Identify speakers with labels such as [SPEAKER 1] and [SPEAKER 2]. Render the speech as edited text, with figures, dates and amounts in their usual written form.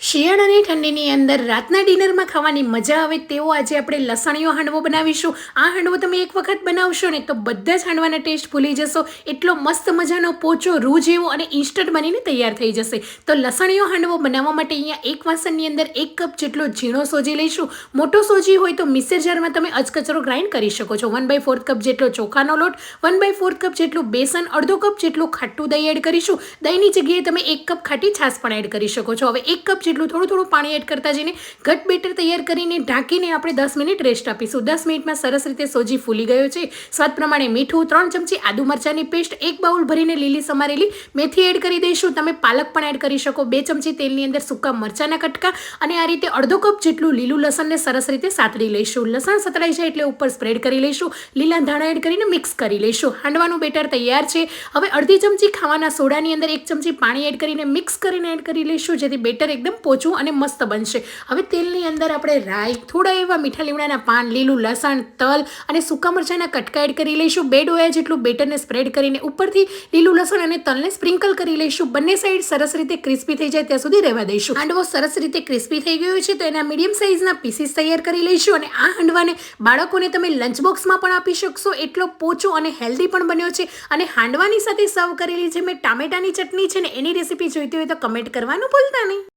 [SPEAKER 1] શિયાળાની ઠંડીની અંદર રાતના ડિનરમાં ખાવાની મજા આવે તેવો આજે આપણે લસણીયો હાંડવો બનાવીશું. આ હાંડવો તમે એક વખત બનાવશો ને તો બધા જ હાંડવાના ટેસ્ટ ભૂલી જશો. એટલો મસ્ત મજાનો પોચો રૂ જેવો અને ઇન્સ્ટન્ટ બનીને તૈયાર થઈ જશે. તો લસણીયો હાંડવો બનાવવા માટે અહીંયા એક વાસણની અંદર 1 કપ જેટલો ઝીણો સોજી લઈશું. મોટો સોજી હોય તો મિક્સર જારમાં તમે અચકચરો ગ્રાઇન્ડ કરી શકો છો. 1/4 કપ જેટલો ચોખાનો લોટ, 1/4 કપ જેટલું બેસન, અડધો કપ જેટલું ખાટું દહીં એડ કરીશું. દહીંની જગ્યાએ તમે 1 કપ ખાટી છાશ પણ એડ કરી શકો છો. હવે 1 કપ જેટલું થોડું પાણી એડ કરતા જઈને ઘટ બેટર તૈયાર કરીને ઢાંકીને આપણે 10 મિનિટ રેસ્ટ આપીશું. 10 મિનિટમાં સરસ રીતે સોજી ફૂલી ગયો છે. સ્વાદ પ્રમાણે મીઠું, 3 ચમચી આદુ મરચાંની પેસ્ટ, 1 બાઉલ ભરીને લીલી સમારેલી મેથી એડ કરી દઈશું. તમે પાલક પણ એડ કરી શકો. 2 ચમચી તેલની અંદર સૂકા મરચાંના કટકા અને આ રીતે અડધો કપ જેટલું લીલું લસણને સરસ રીતે સાતળી લઈશું. લસણ સતળાઈ જાય એટલે ઉપર સ્પ્રેડ કરી લઈશું. લીલા ધાણા એડ કરીને મિક્સ કરી લઈશું. હાંડવાનું બેટર તૈયાર છે. હવે અડધી ચમચી ખાવાના સોડાની અંદર 1 ચમચી પાણી એડ કરીને મિક્સ કરીને એડ કરી લઈશું, જેથી બેટર એકદમ પોચું અને મસ્ત બનશે. હવે તેલની અંદર આપણે રાઈ, થોડા એવા મીઠા લીમડાના પાન, લીલું લસણ, તલ અને સૂકા મરચાંના કટકા એડ કરી લઈશું. 2 ડોયા જેટલું બેટરને સ્પ્રેડ કરીને ઉપરથી લીલું લસણ અને તલને સ્પ્રિંકલ કરી લઈશું. બંને સાઈડ સરસ રીતે ક્રિસ્પી થઈ જાય ત્યાં સુધી રહેવા દઈશું. હાંડવો સરસ રીતે ક્રિસ્પી થઈ ગયો છે તો એના મીડિયમ સાઇઝના પીસીસ તૈયાર કરી લઈશું. અને આ હાંડવાને બાળકોને તમે લંચ બોક્સમાં પણ આપી શકશો. એટલો પોચો અને હેલ્ધી પણ બન્યો છે. અને હાંડવાની સાથે સર્વ કરેલી જે મેં ટામેટાની ચટણી છે ને એની રેસીપી જોઈતી હોય તો કમેન્ટ કરવાનું ભૂલતા નહીં.